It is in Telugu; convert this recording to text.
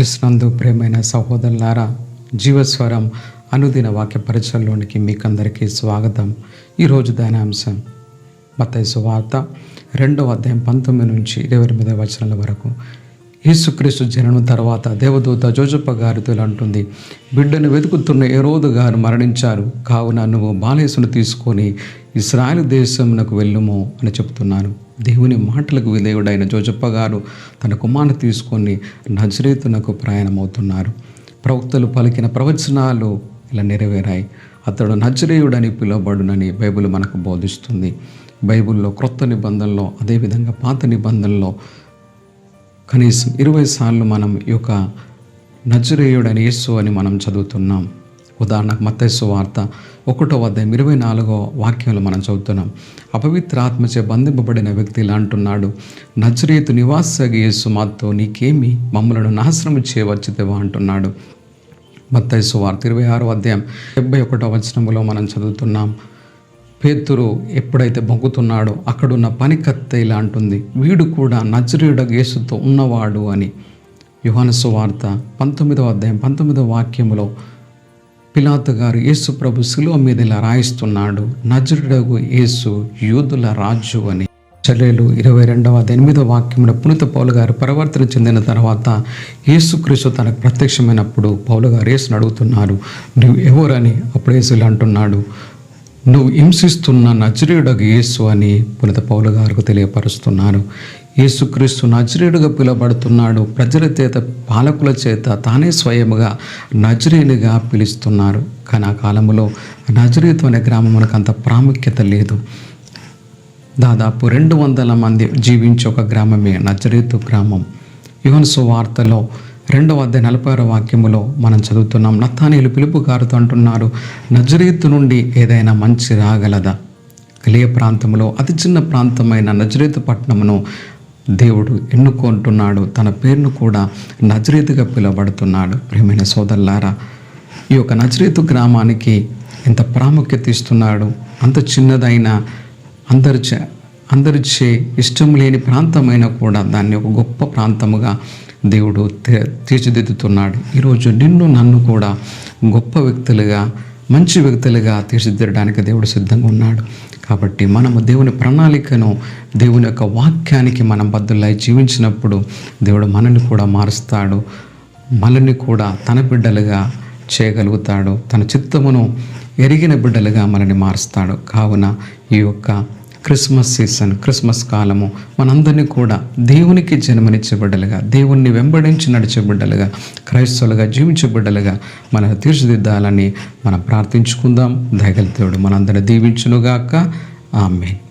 క్రీస్తునందు ప్రియమైన సహోదరులారా, జీవస్వరం అనుదిన వాక్య పరిచయంలోనికి మీకందరికీ స్వాగతం. ఈరోజు ధ్యానాంశం మత్తయి సువార్త 2వ అధ్యాయం 19 నుంచి 28వ వచనాల వరకు. యేసుక్రీస్తు జననం తర్వాత దేవదూత జోజప్ప గారితో అంటుంది, బిడ్డను వెతుకుతున్న హేరోదు గారు మరణించారు, కావున నువ్వు బాలయేసును తీసుకొని ఇశ్రాయేలు దేశమునకు వెళ్ళుము అని చెప్తున్నాను. దేవుని మాటలకు విధేయుడైన జోజప్ప గారు తన కుమారుని తీసుకొని నజరేతునకు ప్రయాణమవుతున్నారు. ప్రవక్తలు పలికిన ప్రవచనాలు ఇలా నెరవేరాయి. అతడు నజరేయుడని పిలువబడునని బైబిల్ మనకు బోధిస్తుంది. బైబిల్లో క్రొత్త నిబంధనలో, అదేవిధంగా పాత నిబంధనలో కనీసం 20 సార్లు మనం ఈ యొక్క నజరేయుడని యేసు అని మనం చదువుతున్నాం. ఉదాహరణకు మత్తయి సువార్త 1వ అధ్యాయం 24వ వాక్యంలో మనం చదువుతున్నాం. అపవిత్ర ఆత్మచే బంధింపబడిన వ్యక్తి ఇలా అంటున్నాడు, నజరేతు నివాసగి యేసు మాతో నీకేమి, మమ్మలను నాశనం చేయవచ్చితేవా అంటున్నాడు. మత్తయి సువార్త 26వ అధ్యాయం 71వ వచనంలో మనం చదువుతున్నాం. పేతురు ఎప్పుడైతే బొంకుతున్నాడో అక్కడున్న పనికత్తె ఇలా అంటుంది, వీడు కూడా నజరేయుడగు యేసుతో ఉన్నవాడు అని. యోహాను సువార్త 19వ అధ్యాయం 19వ వాక్యములో పిలాతు గారు యేసు ప్రభు శిలువ మీద ఇలా రాయిస్తున్నాడు, నజరేయుడగు యేసు యూదుల రాజు అని. చర్యలు 22వ అధ్యాయం 8వ వాక్యంలో పునీత పౌలు గారు పరివర్తన చెందిన తర్వాత యేసుక్రీస్తు తనకు ప్రత్యక్షమైనప్పుడు పౌలు గారు యేసుని అడుగుతున్నారు, నువ్వు ఎవరని. అప్పుడు యేసు ఇలా అంటున్నాడు, నువ్వు హింసిస్తున్న నజరేయుడగు యేసు అని పునీత పౌలు గారికి తెలియపరుస్తున్నారు. యేసుక్రీస్తు నజరేయుడుగా పిలువబడుతున్నాడు. ప్రజల చేత, పాలకుల చేత తానే స్వయముగా నజరేయునిగా పిలుస్తున్నారు. కానీ ఆ కాలంలో నజరేతు అనే గ్రామం మనకు అంత ప్రాముఖ్యత లేదు. దాదాపు 200 మంది జీవించే ఒక గ్రామమే నజరేతు గ్రామం. యోహాను సువార్తలో 2వ అధ్యాయం 46వ వాక్యములో మనం చదువుతున్నాం, నతానీయులు పిలుపు గారుతో అంటున్నారు, నజరేతు నుండి ఏదైనా మంచి రాగలదా? గలిలయ ప్రాంతంలో అతి చిన్న ప్రాంతమైన నజరేతు పట్టణమును దేవుడు ఎన్నుకుంటున్నాడు. తన పేరును కూడా నజరేతుగా పిలువబడుతున్నాడు. ప్రియమైన సోదరులారా, ఈ యొక్క నజరేతు గ్రామానికి ఎంత ప్రాముఖ్యత ఇస్తున్నాడు. అంత చిన్నదైన, అందరిచే ఇష్టం లేని ప్రాంతమైనా కూడా దాన్ని ఒక గొప్ప ప్రాంతముగా దేవుడు తీర్చిదిద్దుతున్నాడు. ఈరోజు నిన్ను నన్ను కూడా గొప్ప వ్యక్తులుగా, మంచి వ్యక్తులుగా తీర్చిదిద్దడానికి దేవుడు సిద్ధంగా ఉన్నాడు. కాబట్టి మనము దేవుని ప్రణాళికను, దేవుని యొక్క వాక్యానికి మనం బద్దులై జీవించినప్పుడు దేవుడు మనల్ని కూడా మారుస్తాడు. మనల్ని కూడా తన బిడ్డలుగా చేయగలుగుతాడు. తన చిత్తమును ఎరిగిన బిడ్డలుగా మనల్ని మారుస్తాడు. కావున ఈ యొక్క క్రిస్మస్ సీజన్, క్రిస్మస్ కాలము మనందరినీ కూడా దేవునికి జన్మనిచ్చే బిడ్డలుగా, దేవుణ్ణి వెంబడించి నడిచే బిడ్డలుగా, క్రైస్తవులుగా జీవించే బిడ్డలుగా మనం తీర్చిదిద్దాలని మనం ప్రార్థించుకుందాం. దయగల దేవుడు మనందరినీ దీవించునుగాక. ఆమేన్.